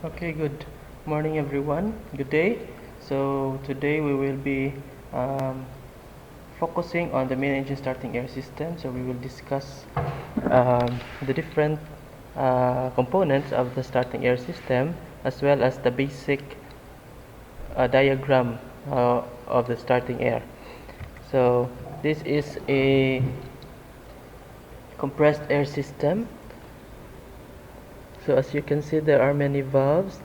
Okay, good morning everyone. Good day. So today we will be um, focusing on the main engine starting air system. So we will discuss the different components of the starting air system as well as the basic diagram of the starting air. So this is a compressed air system. So as you can see, there are many valves.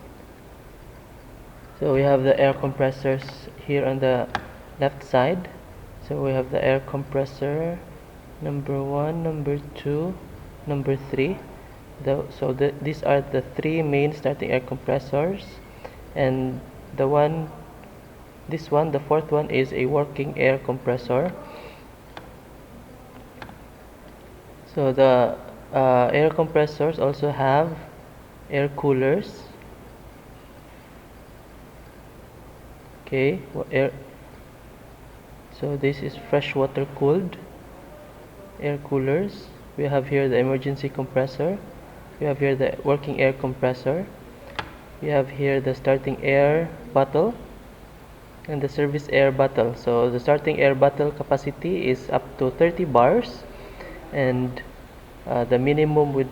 So we have the air compressors here on the left side. So we have the air compressor number 1, number 2, number 3. These are the three main starting air compressors, and the fourth one is a working air compressor. So the air compressors also have air coolers. Okay, so this is freshwater cooled air coolers. We have here the emergency compressor. We have here the working air compressor. We have here the starting air bottle and the service air bottle. So the starting air bottle capacity is up to 30 bars, and the minimum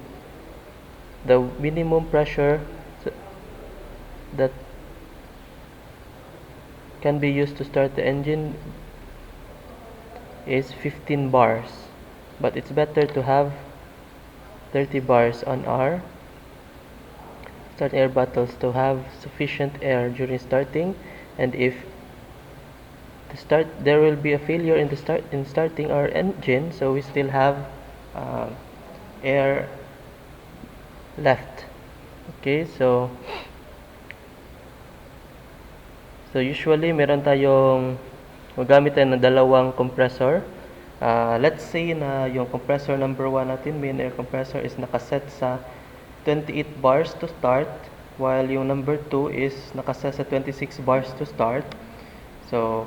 pressure that can be used to start the engine is 15 bars, but it's better to have 30 bars on our starting air bottles to have sufficient air during starting. And if there will be a failure in starting our engine, so we still have uh, air left. Okay, so usually meron tayong magamit tayo ng dalawang compressor. Let's say na yung compressor number 1 natin, main air compressor, is nakaset sa 28 bars to start, while yung number 2 is nakaset sa 26 bars to start. So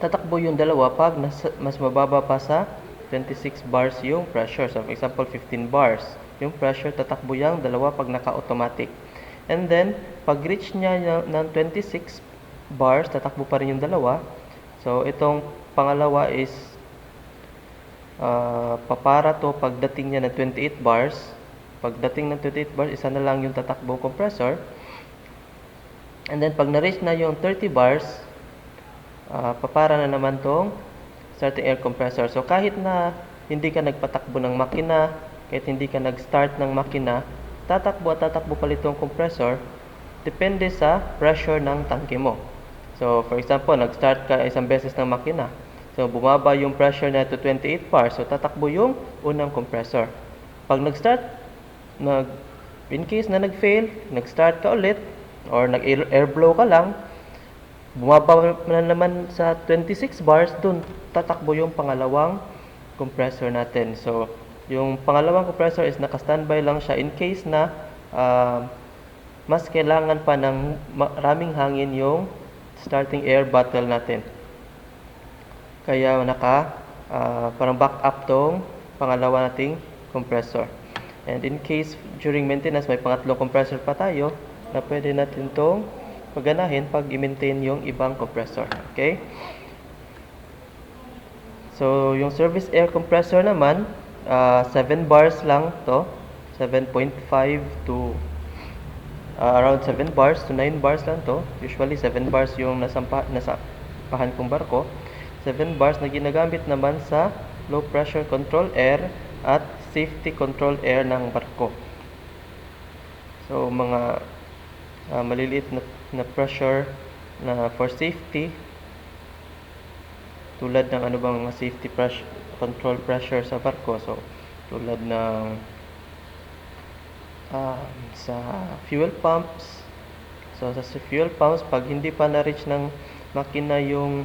tatakbo yung dalawa pag mas mababa pa sa 26 bars yung pressure. So for example, 15 bars yung pressure, tatakbo yung dalawa pag naka-automatic. And then pag reach niya ng 26 bars, tatakbo pa rin yung dalawa. So itong pangalawa is papara to pagdating niya ng 28 bars. Pagdating ng 28 bars, isa na lang yung tatakbo compressor. And then pag na-reach na yung 30 bars, papara na naman tong starting air compressor. So kahit na hindi ka nagpatakbo ng makina, kahit hindi ka nag-start ng makina, tatakbo pa itong compressor depende sa pressure ng tangke mo. So for example, nag-start ka isang beses ng makina, so bumaba yung pressure na to 28 bars, so tatakbo yung unang compressor. Pag in case na nag-fail, nag-start ka ulit or nag-airflow ka lang, bumaba na naman sa 26 bars, dun tatakbo yung pangalawang compressor natin. So yung pangalawang compressor is naka-standby lang siya in case na mas kailangan pa ng maraming hangin yung starting air bottle natin. Kaya parang back up tong pangalawa nating compressor. And in case during maintenance may pangatlong compressor pa tayo, na pwede natin tong paganahin pag i-maintain yung ibang compressor. Okay? So yung service air compressor naman, 7 bars lang to, 7.5 to around 7 bars to 9 bars lang to. Usually 7 bars yung nasampahan kong barko. 7 bars na ginagamit naman sa low pressure control air at safety control air ng barko. So mga maliliit na pressure na for safety, tulad ng ano bang mga safety pressure, control pressure sa barko. So tulad ng sa fuel pumps. So sa fuel pumps, pag hindi pa na-reach ng makina yung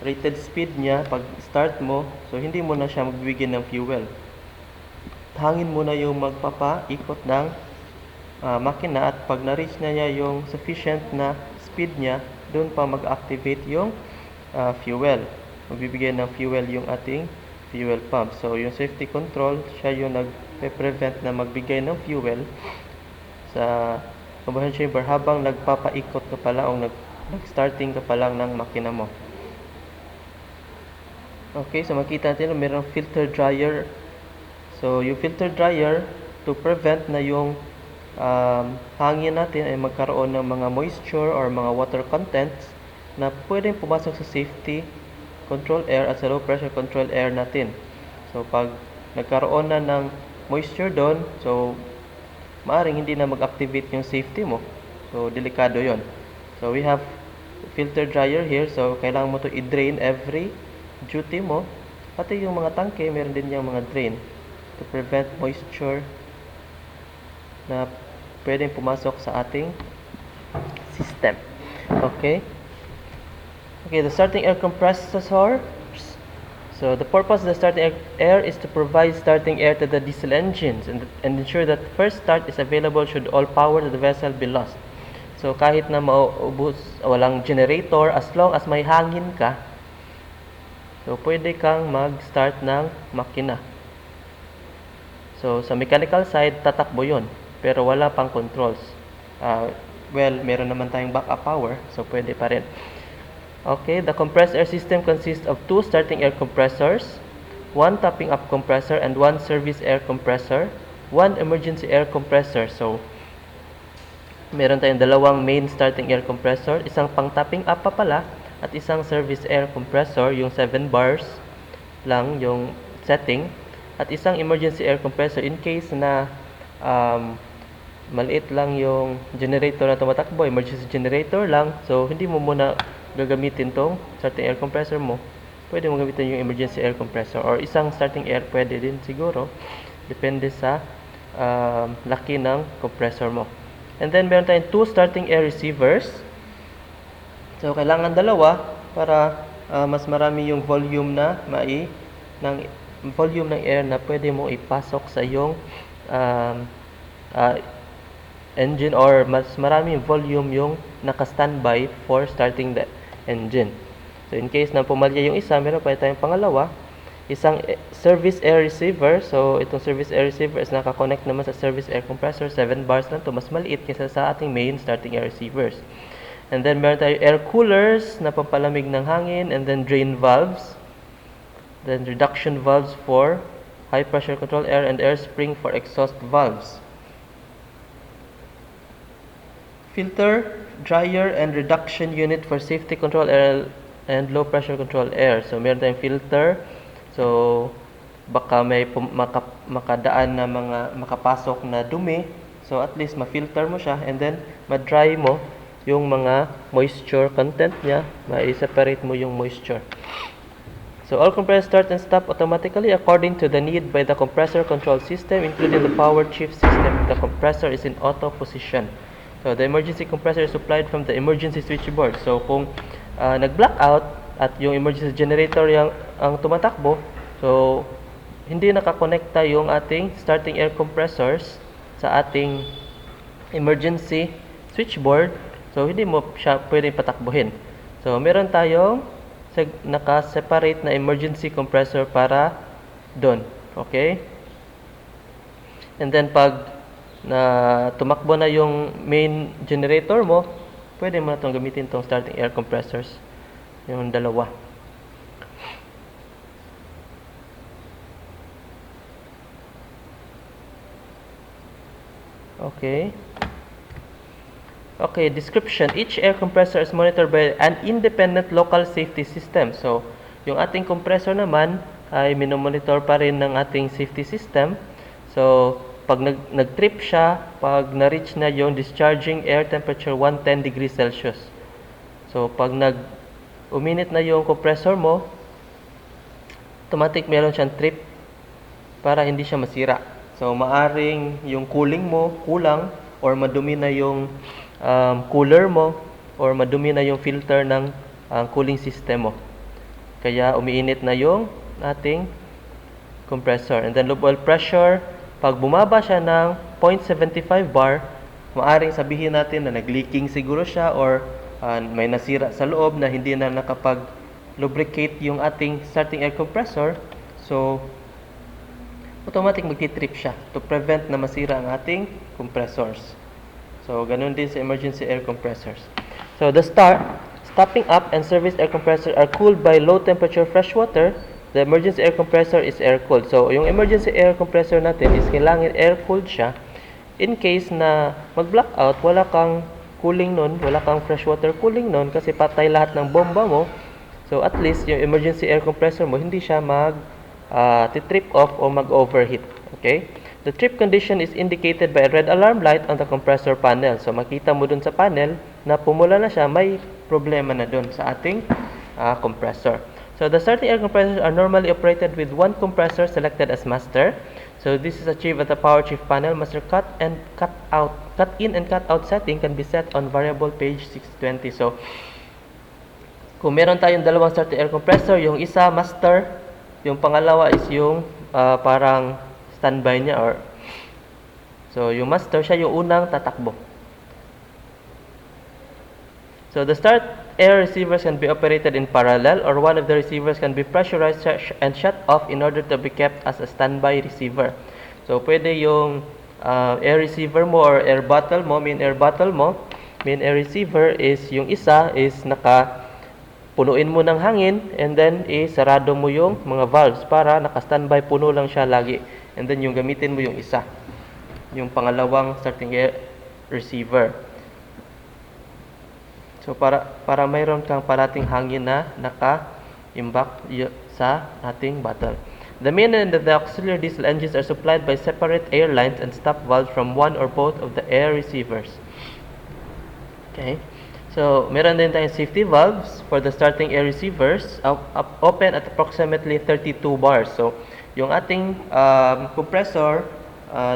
rated speed niya pag start mo, so hindi mo na siya magbibigay ng fuel. Hangin mo na yung magpapaikot ng makina, at pag na-reach na niya yung sufficient na speed niya, doon pa mag-activate yung fuel. Magbibigay ng fuel yung ating fuel pump. So yung safety control, siya yung nagpe-prevent na magbigay ng fuel sa combustion chamber habang nagpapaikot ka pa lang o nag-starting ka pa lang ng makina mo. Okay, so makita natin mayroong filter dryer. So yung filter dryer, to prevent na yung hangin natin ay magkaroon ng mga moisture or mga water contents na pwedeng pumasok sa safety control air at sa low pressure control air natin. So pag nagkaroon na ng moisture doon, so maaring hindi na mag-activate yung safety mo. So delikado yon. So we have filter dryer here. So kailangan mo to i-drain every duty mo. Pati yung mga tangke, meron din yung mga drain to prevent moisture na pwedeng pumasok sa ating system. Okay? Okay, the starting air compressor. So the purpose of the starting air is to provide starting air to the diesel engines and ensure that first start is available should all power to the vessel be lost. So kahit na maubos, walang generator, as long as may hangin ka, so pwede kang mag-start ng makina. So sa mechanical side, tatakbo yun, pero wala pang controls. Well, meron naman tayong backup power, so pwede pa rin. Okay, the compressed air system consists of 2 starting air compressors, 1 topping up compressor, and 1 service air compressor, 1 emergency air compressor. So, meron tayong dalawang main starting air compressor, isang pang topping up pa pala, at isang service air compressor, yung 7 bars lang yung setting, at isang emergency air compressor in case na maliit lang yung generator na tumatakbo, emergency generator lang, so hindi mo muna gagamitin tong starting air compressor mo. Pwede mo gamitin yung emergency air compressor or isang starting air, pwede din siguro, depende sa laki ng compressor mo. And then meron tayong 2 starting air receivers. So kailangan dalawa para mas marami yung volume na volume ng air na pwede mo ipasok sa yung engine, or mas maraming volume yung naka-standby for starting the engine. So in case na pumalya yung isa, meron pa tayong pangalawa, isang service air receiver. So itong service air receiver is naka-connect naman sa service air compressor, 7 bars lang to, mas maliit kaysa sa ating main starting air receivers. And then meron tayong air coolers na pampalamig ng hangin, and then drain valves, then reduction valves for high pressure control air, and air spring for exhaust valves. Filter, dryer, and reduction unit for safety control air and low pressure control air. So meron tayong filter. So baka may makadaan na mga makapasok na dumi. So at least ma-filter mo siya, and then ma-dry mo yung mga moisture content niya, ma-separate mo yung moisture. So all compressors start and stop automatically according to the need by the compressor control system, including the power shift system. The compressor is in auto position. So the emergency compressor is supplied from the emergency switchboard. So kung nag-blackout at yung emergency generator ang tumatakbo, so hindi nakakonekta yung ating starting air compressors sa ating emergency switchboard, so hindi mo siya pwedeng patakbuhin. So meron tayong naka-separate na emergency compressor para doon. Okay? And then pag tumakbo na yung main generator mo, pwede mo na itong gamitin itong starting air compressors, yung dalawa. Okay. Okay, description. Each air compressor is monitored by an independent local safety system. So, yung ating compressor naman ay minomonitor pa rin ng ating safety system. So, pag nag-trip siya, pag na-reach na yung discharging air temperature 110 degrees Celsius. So, pag uminit na yung compressor mo, automatic meron siyang trip para hindi siya masira. So, maaring yung cooling mo kulang, or madumi na yung cooler mo, or madumi na yung filter ng cooling system mo. Kaya umiinit na yung ating compressor. And then low oil pressure, pag bumaba siya ng 0.75 bar, maaring sabihin natin na nag-leaking siguro siya, or may nasira sa loob na hindi na nakapag-lubricate yung ating starting air compressor. So, automatic magti-trip siya to prevent na masira ang ating compressors. So, ganun din sa emergency air compressors. So, stopping up and service air compressor are cooled by low temperature fresh water. The emergency air compressor is air cooled. So, yung emergency air compressor natin is kailangan air cooled siya. In case na mag-blackout, wala kang cooling nun, wala kang fresh water cooling nun kasi patay lahat ng bomba mo. So, at least yung emergency air compressor mo, hindi siya trip off o mag-overheat. Okay? The trip condition is indicated by a red alarm light on the compressor panel. So, makita mo dun sa panel na pumula na siya, may problema na dun sa ating compressor. So, the starting air compressors are normally operated with one compressor selected as master. So, this is achieved at the power shift panel. Master cut in and cut out setting can be set on variable page 620. So, kung meron tayong dalawang starting air compressor, yung isa master, yung pangalawa is yung parang standby niya so yung master siya yung unang tatakbo. So the start air receivers can be operated in parallel, or one of the receivers can be pressurized and shut off in order to be kept as a standby receiver. So pwede yung air receiver mo or air bottle mo, main air receiver is yung isa is punuin mo ng hangin and then sarado mo yung mga valves para naka-standby, puno lang siya lagi. And then yung gamitin mo yung isa, yung pangalawang starting air receiver. So para mayroon kang parating hangin na naka-imbak sa ating bottle. The main and the auxiliary diesel engines are supplied by separate air lines and stop valves from one or both of the air receivers. Okay. So, meron din tayong safety valves for the starting air receivers, open at approximately 32 bars. So, yung ating compressor,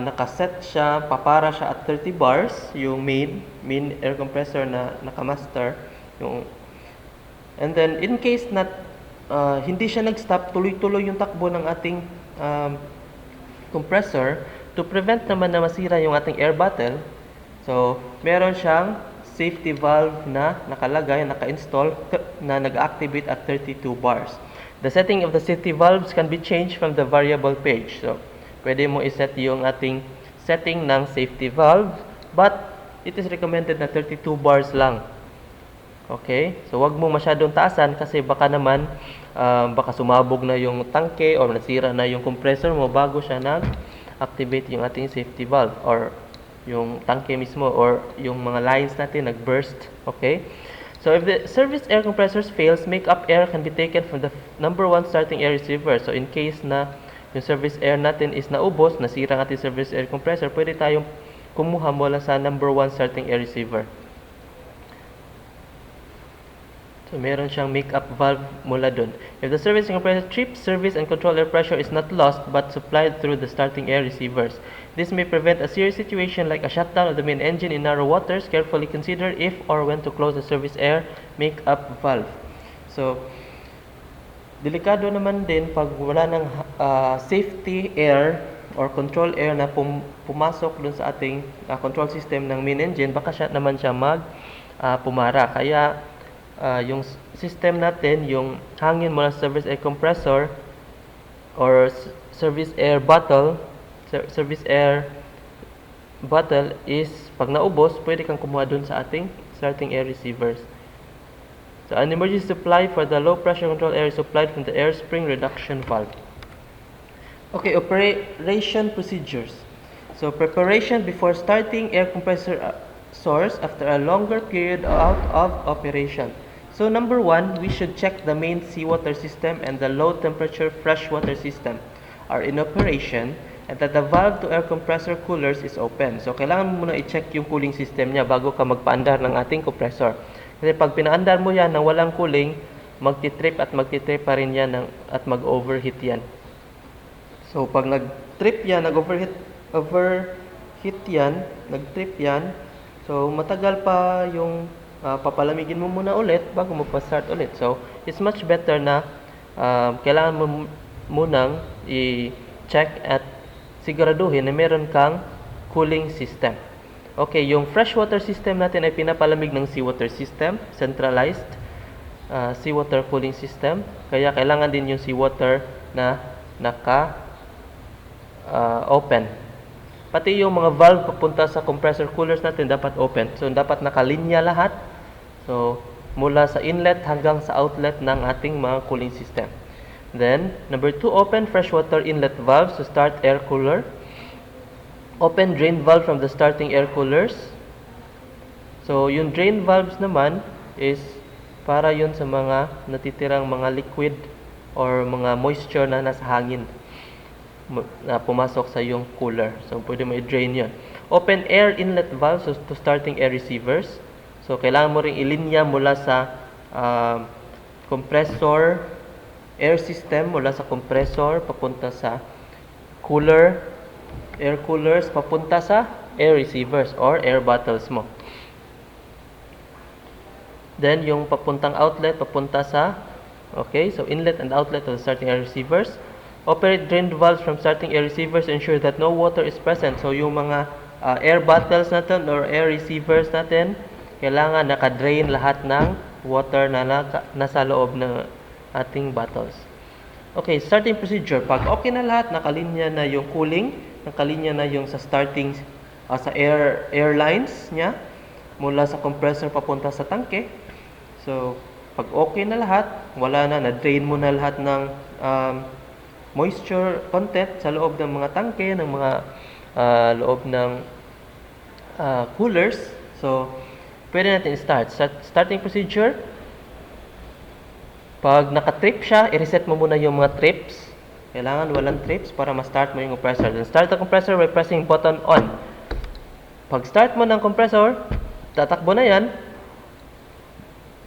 nakaset siya, papara siya at 30 bars, yung main air compressor na nakamaster. And then, in case na hindi siya nag-stop, tuloy-tuloy yung takbo ng ating compressor, to prevent naman na masira yung ating air bottle, so, meron siyang safety valve na nakalagay, naka-install, na nag-activate at 32 bars. The setting of the safety valves can be changed from the variable page. So, pwede mo iset yung ating setting ng safety valve, but it is recommended na 32 bars lang. Okay? So, wag mo masyadong taasan kasi baka naman, baka sumabog na yung tangke or nasira na yung compressor mo bago siya nag-activate yung ating safety valve or yung tangke mismo or yung mga lines natin nag-burst. Okay? So if the service air compressors fails, make-up air can be taken from the number 1 starting air receiver. So in case na yung service air natin is naubos, nasira ang ating service air compressor, pwede tayong kumuha mula sa number 1 starting air receiver. So meron siyang make-up valve mula dun. If the service compressor trips, service and control air pressure is not lost but supplied through the starting air receivers. This may prevent a serious situation like a shutdown of the main engine in narrow waters. Carefully consider if or when to close the service air make-up valve. So, delikado naman din pag wala ng safety air or control air na pumasok dun sa ating control system ng main engine, baka naman siya pumara. Kaya, yung system natin, yung hangin mula sa service air compressor or service air bottle is pag naubos, pwede kang kumuha dun sa ating starting air receivers. So, an emergency supply for the low pressure control air is supplied from the air spring reduction valve. Okay, operation procedures. So, preparation before starting air compressor source after a longer period out of operation. So, number 1, we should check the main seawater system and the low temperature freshwater system are in operation and that the valve to air compressor coolers is open. So, kailangan mo muna i-check yung cooling system niya bago ka magpaandar ng ating compressor. Kasi pag pinaandar mo yan ng walang cooling, magtitrip pa rin yan at mag-overheat yan. So, pag nag-trip yan, nag-overheat yan, so matagal pa yung papalamigin mo muna ulit bago mo pa-start ulit. So, it's much better na kailangan mo munang i-check at siguraduhin na meron kang cooling system. Okay, yung freshwater system natin ay pinapalamig ng seawater system, centralized seawater cooling system. Kaya kailangan din yung seawater na naka-open Pati yung mga valve papunta sa compressor coolers natin dapat open. So, dapat nakalinya lahat. So, mula sa inlet hanggang sa outlet ng ating mga cooling system. Then, number 2, open freshwater inlet valves to start air cooler. Open drain valve from the starting air coolers. So, yung drain valves naman is para yun sa mga natitirang mga liquid or mga moisture na nasa hangin na pumasok sa yung cooler. So, pwede mo i-drain yun. Open air inlet valves to starting air receivers. So, kailangan mo ring ilinya mula sa compressor, air system, mula sa compressor, papunta sa cooler, air coolers, papunta sa air receivers or air bottles mo. Then, yung papuntang outlet, papunta sa, okay, so inlet and outlet of the starting air receivers. Operate drain valves from starting air receivers to ensure that no water is present. So, yung mga air bottles natin or air receivers natin, kailangan naka-drain lahat ng water na nasa loob ng ating bottles. Okay, starting procedure. Pag okay na lahat, nakalinya na yung cooling, nakalinya na yung sa starting, sa air lines niya, mula sa compressor papunta sa tangke. So, pag okay na lahat, wala na, na-drain mo na lahat ng moisture content sa loob ng mga tangke, ng mga loob ng coolers. So, pwede natin start. Starting procedure, pag naka-trip siya, i-reset mo muna yung mga trips. Kailangan walang trips para ma-start mo yung compressor. Then start the compressor by pressing button on. Pag start mo ng compressor, tatakbo na yan.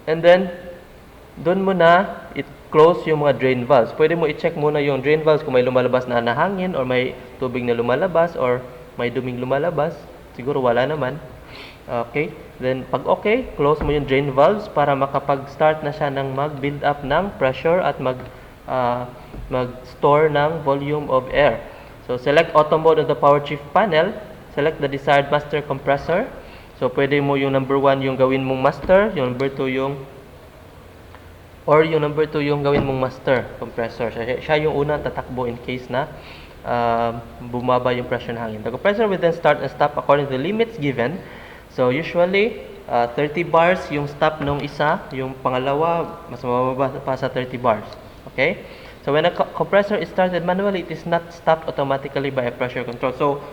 And then, doon mo na i-close yung mga drain valves. Pwede mo i-check muna yung drain valves kung may lumalabas na hangin or may tubig na lumalabas or may duming lumalabas. Siguro wala naman. Okay. Then, pag okay, close mo yung drain valves para makapag-start na siya ng mag-build up ng pressure at mag-store ng volume of air. So, select auto mode on the power shift panel. Select the desired master compressor. So, pwede mo yung number 1 yung gawin mong master, yung number 2 yung gawin mong master compressor. Siya yung unang tatakbo in case na bumaba yung pressure ng hangin. The compressor will then start and stop according to the limits given. So, usually, 30 bars yung stop nung isa, yung pangalawa, mas mababa pa sa 30 bars. Okay? So, when a compressor is started manually, it is not stopped automatically by a pressure control. So,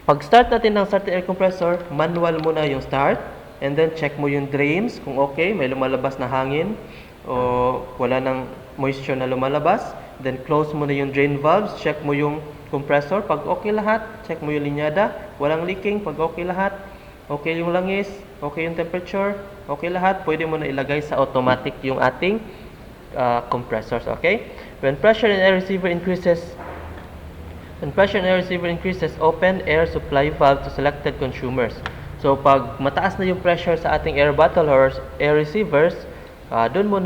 pag-start natin ng starter air compressor, manual muna yung start. And then, check mo yung drains kung okay, may lumalabas na hangin o wala nang moisture na lumalabas. Then, close mo na yung drain valves. Check mo yung compressor. Pag okay lahat, check mo yung linyada. Walang leaking. Pag okay lahat, okay yung langis, okay yung temperature, okay lahat, pwede mo na ilagay sa automatic yung ating compressors. Okay? When pressure in air receiver increases, open air supply valve to selected consumers. So, pag mataas na yung pressure sa ating air bottle or air receivers, doon mo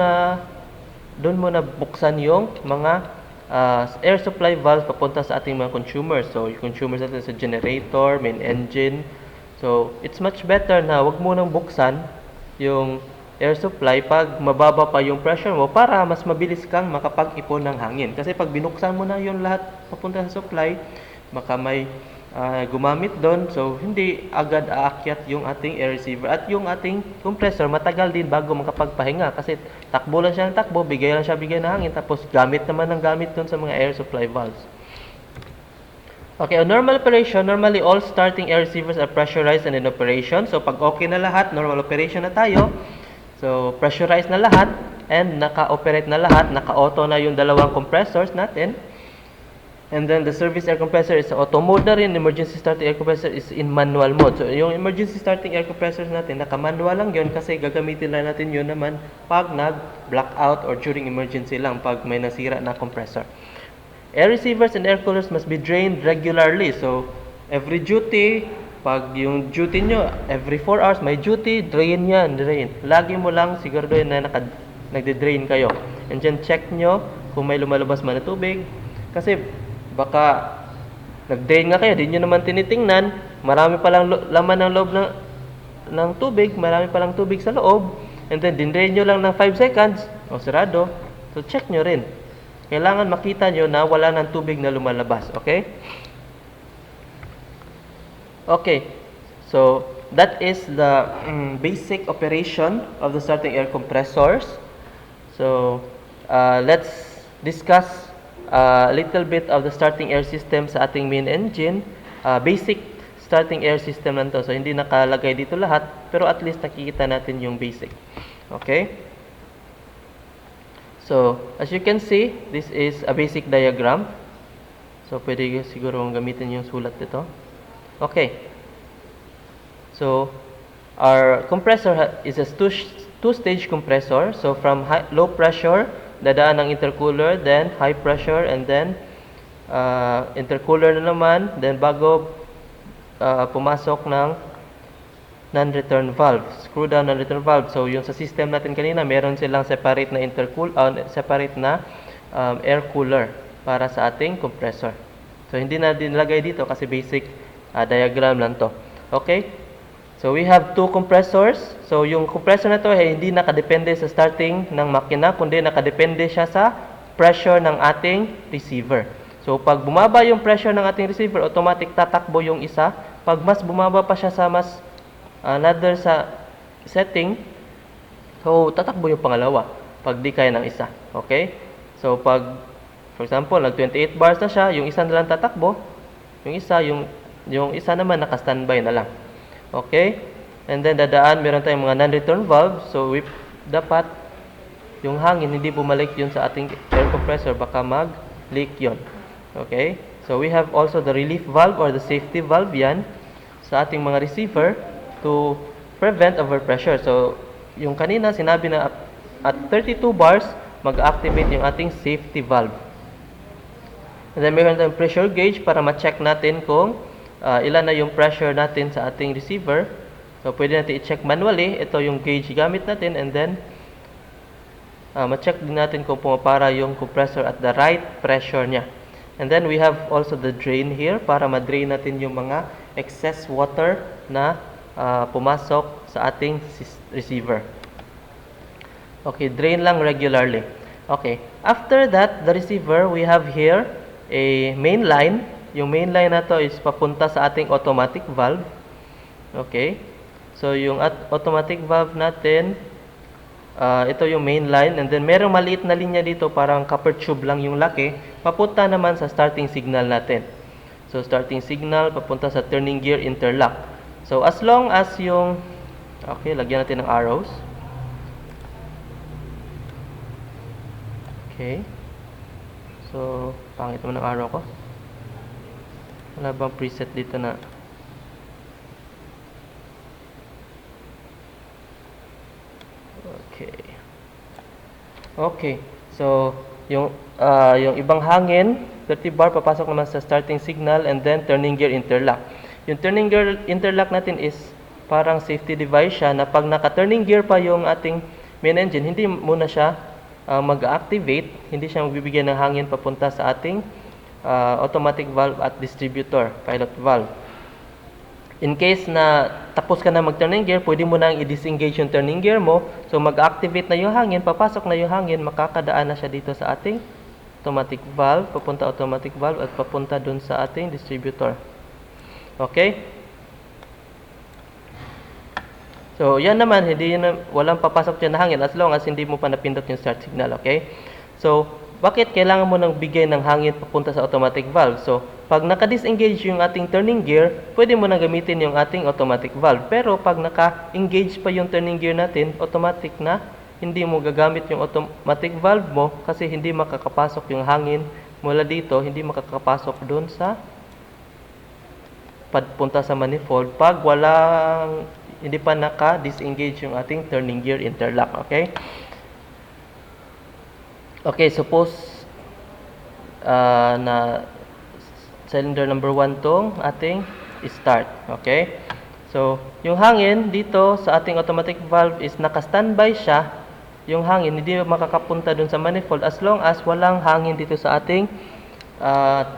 na buksan yung mga air supply valve papunta sa ating mga consumers. So, yung consumers natin sa generator, main engine. So, it's much better na wag mo nang buksan yung air supply pag mababa pa yung pressure mo para mas mabilis kang makapag-ipon ng hangin. Kasi pag binuksan mo na yung lahat papunta sa supply, baka may gumamit doon. So, hindi agad aakyat yung ating air receiver. At yung ating compressor, matagal din bago makapagpahinga. Kasi takbo lang siya ng takbo, bigay lang siya bigay ng hangin. Tapos, gamit naman ng gamit doon sa mga air supply valves. Okay, on normal operation, normally all starting air receivers are pressurized and in operation. So, pag okay na lahat, normal operation na tayo. So, pressurized na lahat and naka-operate na lahat. Naka-auto na yung dalawang compressors natin. And then, the service air compressor is auto mode na rin. Emergency starting air compressor is in manual mode. So, yung emergency starting air compressors natin, naka-manual lang yun kasi gagamitin lang natin yun naman pag nag-blackout or during emergency lang pag may nasira na compressor. Air receivers and air coolers must be drained regularly. So, every duty, pag yung duty nyo, every 4 hours, may duty, drain yan, drain. Lagi mo lang siguraduhin na nagde-drain kayo. And then, check nyo kung may lumalabas man na tubig. Kasi, baka nag-drain nga kayo, di nyo naman tinitingnan, marami palang laman ng loob ng tubig, marami palang tubig sa loob, and then din-drain nyo lang ng 5 seconds, o sarado. So, check nyo rin. kailangan makita nyo na wala ng tubig na lumalabas. Okay? Okay. So, that is the basic operation of the starting air compressors. So, let's discuss a little bit of the starting air system sa ating main engine. Basic starting air system lang to. So, hindi nakalagay dito lahat, pero at least nakikita natin yung basic. Okay? So, as you can see, this is a basic diagram. So, pwede siguro gamitin yung sulat dito. Okay. So, our compressor is a two-stage compressor. So, from low pressure, dadaan ng intercooler, then high pressure, and then intercooler na naman, then bago pumasok ng non-return valve, screw down non-return valve. So, yung sa system natin kanina, meron silang separate na separate na air cooler para sa ating compressor. So, hindi na dinlagay dito kasi basic diagram lang to. Okay? So, we have two compressors. So, yung compressor na to hindi nakadepende sa starting ng makina, kundi nakadepende siya sa pressure ng ating receiver. So, pag bumaba yung pressure ng ating receiver, automatic tatakbo yung isa. Pag mas bumaba pa siya sa mas another sa setting, so, tatakbo yung pangalawa pag di kaya ng isa. Okay? So, pag, for example, nag 28 bars na siya, yung isa na lang tatakbo, yung isa naman naka-standby na lang. Okay? And then, dadaan, meron tayong mga non-return valve. So, dapat, yung hangin, hindi bumalik yun sa ating air compressor. Baka mag-leak yun. Okay? So, we have also the relief valve or the safety valve yan sa ating mga receiver to prevent overpressure. So, yung kanina, sinabi na at 32 bars, mag-activate yung ating safety valve. And then, meron tayong pressure gauge para ma-check natin kung ilan na yung pressure natin sa ating receiver. So, pwede natin i-check manually. Ito yung gauge gamit natin. And then, ma-check din natin kung pumapara yung compressor at the right pressure niya. And then, we have also the drain here para ma-drain natin yung mga excess water na pumasok sa ating receiver. Okay, drain lang regularly. Okay, after that, the receiver, we have here a main line. Yung main line na to is papunta sa ating automatic valve. Okay? So, yung automatic valve natin, ito yung main line. And then, merong maliit na linya dito, parang copper tube lang yung laki. Papunta naman sa starting signal natin. So, starting signal, papunta sa turning gear interlock. So, as long as yung... Okay, lagyan natin ng arrows. Okay. So, pangit naman ng arrow ko. Wala bang preset dito na okay. So, yung ibang hangin, 30 bar papasok naman sa starting signal and then turning gear interlock. Yung turning gear interlock natin is parang safety device siya na pag naka-turning gear pa yung ating main engine, hindi muna siya mag-activate, hindi siya magbibigay ng hangin papunta sa ating automatic valve at distributor, pilot valve. In case na tapos ka na mag-turning gear, pwede mo nang i-disengage yung turning gear mo. So, mag-activate na yung hangin, papasok na yung hangin, makakadaan na siya dito sa ating automatic valve, papunta automatic valve at papunta dun sa ating distributor. Okay? So, yan naman, walang papasok dyan na hangin as long as hindi mo pa napindot yung start signal. Okay? So, bakit kailangan mo nang bigay ng hangin papunta sa automatic valve? So, pag naka-disengage yung ating turning gear, pwede mo nang gamitin yung ating automatic valve. Pero pag naka-engage pa yung turning gear natin, automatic na, hindi mo gagamit yung automatic valve mo kasi hindi makakapasok yung hangin mula dito, hindi makakapasok doon sa papunta sa manifold pag hindi pa naka-disengage yung ating turning gear interlock. Okay? Okay, suppose na cylinder number 1 tong ating start. Okay? So, yung hangin dito sa ating automatic valve is naka-standby siya. Yung hangin hindi makakapunta dun sa manifold as long as walang hangin dito sa ating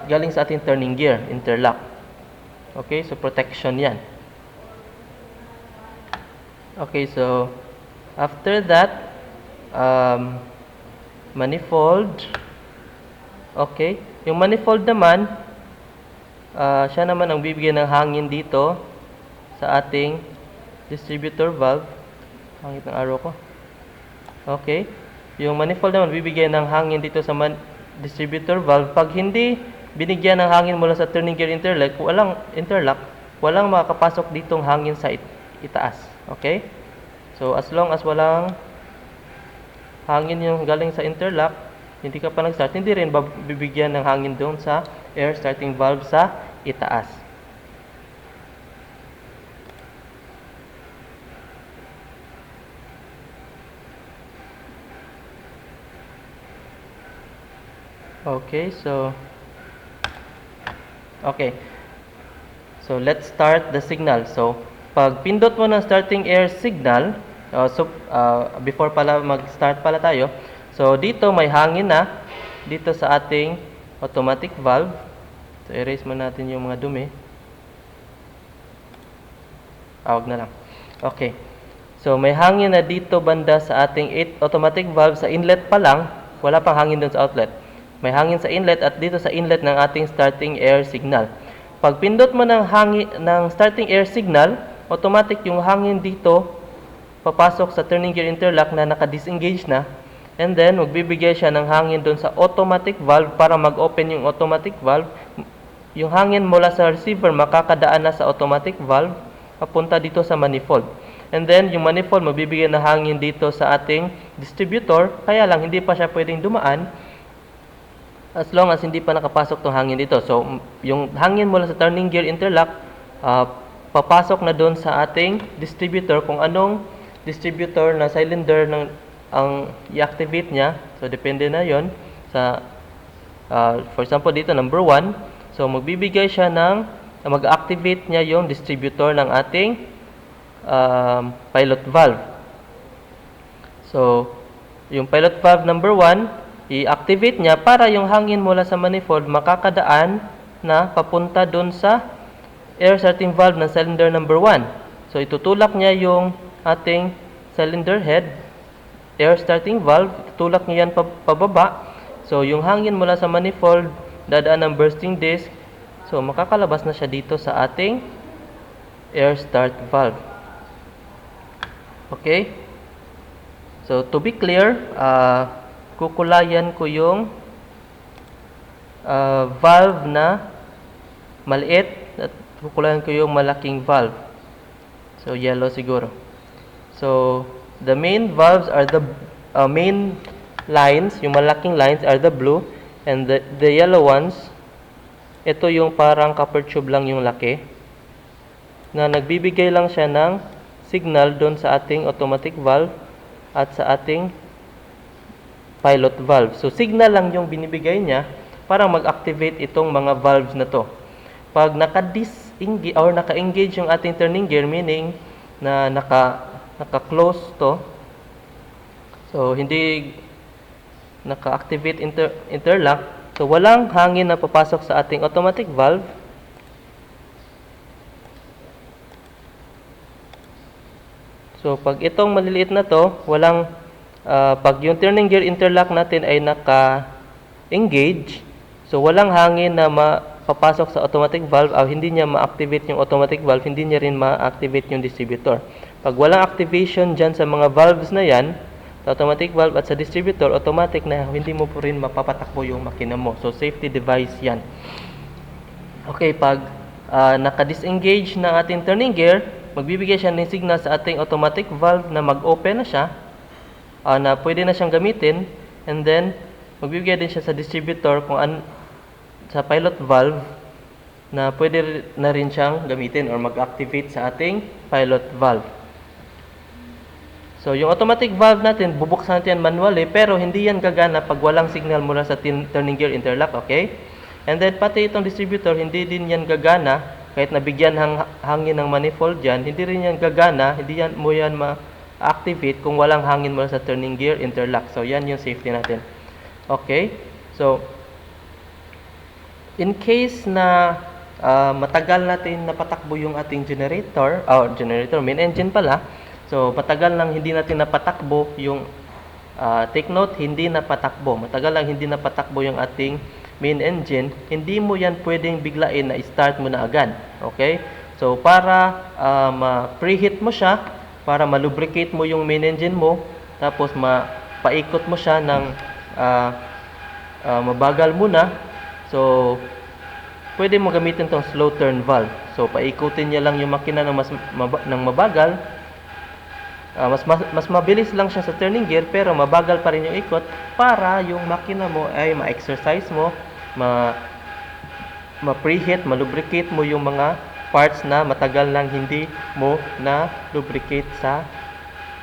galing sa ating turning gear, interlock. Okay? So, protection yan. Okay, so after that, manifold, Okay? Yung manifold naman, siya naman ang bibigyan ng hangin dito sa ating distributor valve. Hangit ng arrow ko. Okay? Yung manifold naman bibigyan ng hangin dito sa distributor valve. Pag hindi binigyan ng hangin mula sa turning gear interlock, walang makakapasok ditong hangin sa itaas. Okay? So, as long as walang hangin yung galing sa interlock, hindi ka pa nag-start, hindi rin bibigyan ng hangin doon sa air starting valve sa itaas. Okay, so let's start the signal. So, pag pindot mo ng starting air signal, before pala mag-start pala tayo, so dito may hangin na dito sa ating automatic valve. So, erase mo natin yung mga dumi. Wag na lang. Okay. So, may hangin na dito banda sa ating automatic valve. Sa inlet pa lang, wala pang hangin doon sa outlet. May hangin sa inlet at dito sa inlet ng ating starting air signal. Pag pindot mo ng starting air signal, automatic yung hangin dito papasok sa turning gear interlock na naka-disengage na, and then magbibigay siya ng hangin doon sa automatic valve para mag-open yung automatic valve. Yung hangin mula sa receiver makakadaan na sa automatic valve papunta dito sa manifold. And then yung manifold magbibigay ng hangin dito sa ating distributor, kaya lang hindi pa siya pwedeng dumaan as long as hindi pa nakapasok tong hangin dito. So, yung hangin mula sa turning gear interlock, papasok na doon sa ating distributor kung anong distributor na cylinder ang i-activate niya. So, depende na yon sa, for example, dito, number 1. So, magbibigay siya mag-activate niya yung distributor ng ating pilot valve. So, yung pilot valve number 1, i-activate niya para yung hangin mula sa manifold makakadaan na papunta dun sa air starting valve ng cylinder number 1. So, itutulak niya yung ating cylinder head, air starting valve, itutulak niya yan pababa. So, yung hangin mula sa manifold, dadaan ng bursting disc. So, makakalabas na siya dito sa ating air start valve. Okay? So, to be clear, kukulayan ko yung valve na maliit at kukulayan ko yung malaking valve. So, yellow siguro. So, the main valves are the main lines, yung malaking lines are the blue, and the yellow ones, ito yung parang copper tube lang yung laki, na nagbibigay lang siya ng signal doon sa ating automatic valve at sa ating pilot valve. So, signal lang yung binibigay niya para mag-activate itong mga valves na to. Pag naka-disengage or naka-engage yung ating turning gear, meaning na naka-close to, so, hindi naka-activate interlock, so, walang hangin na papasok sa ating automatic valve. So, pag itong maliliit na to, pag yung turning gear interlock natin ay naka-engage, so walang hangin na mapapasok sa automatic valve, hindi niya ma-activate yung automatic valve, hindi niya rin ma-activate yung distributor. Pag walang activation dyan sa mga valves na yan, sa automatic valve at sa distributor, automatic na hindi mo po rin mapapatakbo yung makina mo. So, safety device yan. Okay, pag naka-disengage ng ating turning gear, magbibigay siya ng signal sa ating automatic valve na mag-open na siya, na pwede na siyang gamitin, and then magbibigay din siya sa distributor sa pilot valve na pwede na rin siyang gamitin or mag-activate sa ating pilot valve. So, yung automatic valve natin, bubuksan natin yan manually, pero hindi yan gagana pag walang signal mula sa turning gear interlock, okay? And then, pati itong distributor, hindi din yan gagana, kahit nabigyan hangin ng manifold yan, hindi rin yan gagana, hindi mo yan activate kung walang hangin mula sa turning gear interlock. So, yan yung safety natin. Okay? So, in case na matagal natin napatakbo yung ating generator, main engine pala, so, matagal lang hindi natin napatakbo yung, take note, hindi napatakbo. Matagal lang hindi napatakbo yung ating main engine, hindi mo yan pwedeng biglain na i-start mo na agad. Okay? So, para ma-preheat mo siya, para ma-lubricate mo yung main engine mo, tapos paikot mo siya ng mabagal muna. So, pwede mo gamitin tong slow turn valve. So, paikutin niya lang yung makina ng mabagal. Mas mabilis lang siya sa turning gear, pero mabagal pa rin yung ikot para yung makina mo ay ma-exercise mo, ma-preheat, ma-lubricate mo yung mga parts na matagal nang hindi mo na lubricate sa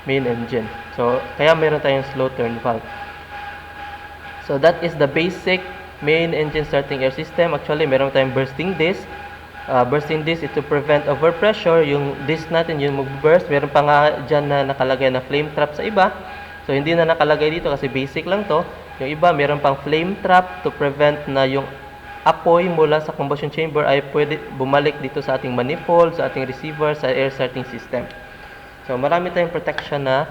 main engine. So, kaya meron tayong slow turn valve. So, that is the basic main engine starting air system. Actually, meron tayong bursting disc. Bursting disc is to prevent overpressure. Yung disc natin, yung mag-burst. Meron pa nga dyan na nakalagay na flame trap sa iba. So, hindi na nakalagay dito kasi basic lang to. Yung iba, meron pang flame trap to prevent na yung apoy mula sa combustion chamber ay pwede bumalik dito sa ating manifold, sa ating receiver, sa air starting system. So, marami tayong protection na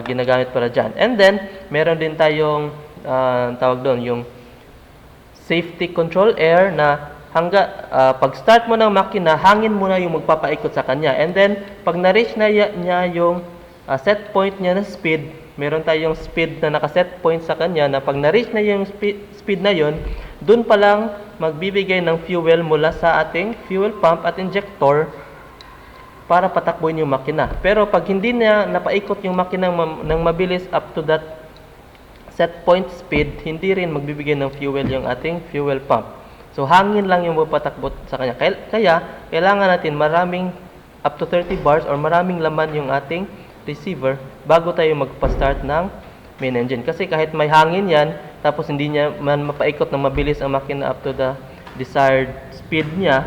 ginagamit para dyan. And then, meron din tayong tawag doon, yung safety control air na pag start mo ng makina, hangin muna yung magpapaikot sa kanya. And then, pag na-reach na niya yung set point niya na speed, meron tayong speed na naka-set point sa kanya na pag na-reach na yung speed na yon, dun pa lang magbibigay ng fuel mula sa ating fuel pump at injector para patakbuhin yung makina. Pero pag hindi na napaikot yung makina ng mabilis up to that set point speed, hindi rin magbibigay ng fuel yung ating fuel pump. So, hangin lang yung mapatakbo sa kanya. Kaya, kailangan natin maraming up to 30 bars or maraming laman yung ating receiver bago tayo magpa-start ng main engine. Kasi kahit may hangin yan, tapos hindi niya man mapaikot ng mabilis ang makina up to the desired speed niya,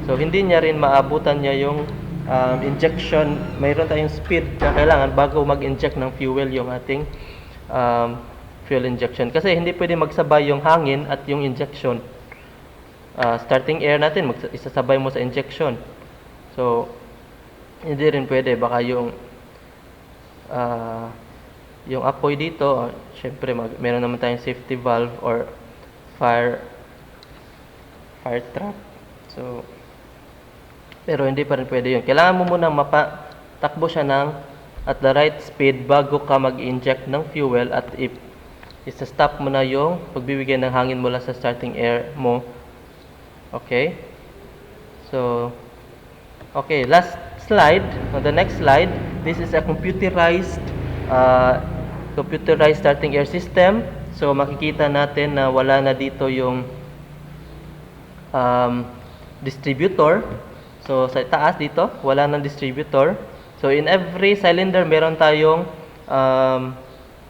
so hindi niya rin maabutan niya yung injection. Mayroon tayong speed na kailangan bago mag-inject ng fuel yung ating fuel injection. Kasi hindi pwede magsabay yung hangin at yung injection. Starting air natin, isasabay mo sa injection. So, hindi rin pwede. Baka yung apoy dito, syempre meron naman tayong safety valve or fire trap. So, pero hindi pa rin pwede yun. Kailangan mo munang mapatakbo siya at the right speed bago ka mag-inject ng fuel at isa-stop mo na yung pagbibigay ng hangin mula sa starting air mo. Okay? So, okay, last slide. On the next slide, this is a computerized starting air system. So, makikita natin na wala na dito yung distributor. So, sa taas dito, wala nang distributor. So, in every cylinder, meron tayong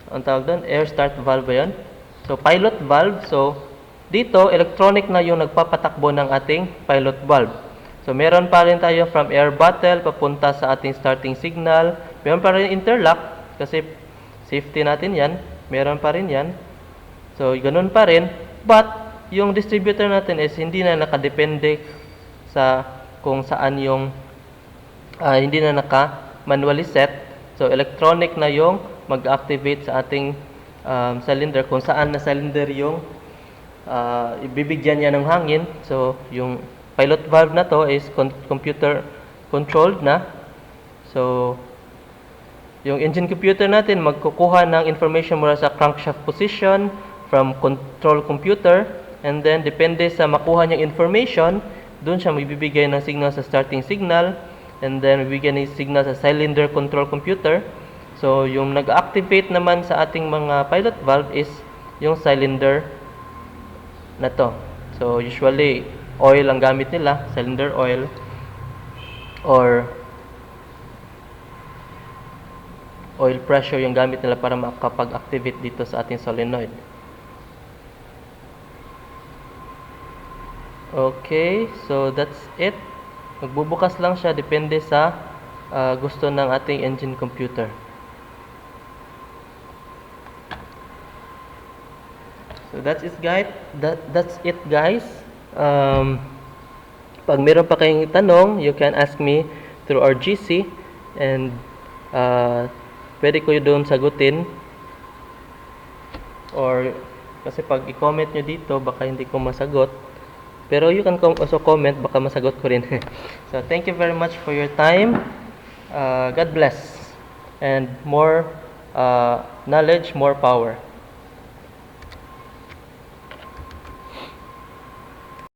ang tawag doon, air start valve yan. So, pilot valve. So, dito, electronic na yung nagpapatakbo ng ating pilot valve. So, meron pa rin tayo from air bottle papunta sa ating starting signal. Meron pa rin interlock kasi safety natin yan. Meron pa rin yan. So, ganun pa rin. But, yung distributor natin is hindi na nakadepende sa kung saan yung hindi na naka-manually set. So, electronic na yung mag-activate sa ating cylinder kung saan na cylinder yung ibibigyan niya ng hangin. So, yung pilot valve na to is computer controlled na. So, yung engine computer natin magkukuha ng information mula sa crankshaft position from control computer, and then depende sa makuha niyang information, doon siya magbibigay ng signal sa starting signal, and then bibigyan ng signal sa cylinder control computer. So, yung nag-activate naman sa ating mga pilot valve is yung cylinder na to. So, usually, oil ang gamit nila, cylinder oil, or oil pressure yung gamit nila para makapag-activate dito sa ating solenoid. Okay, so that's it. Magbubukas lang siya, depende sa gusto ng ating engine computer. So that's it, guys. Pag meron pa kayong tanong, you can ask me through our GC, and pwede ko doon sagutin, or Kasi pag i-comment nyo dito, baka hindi ko masagot. Pero you can also comment, baka masagot ko rin. So, thank you very much for your time. God bless. And more knowledge, more power.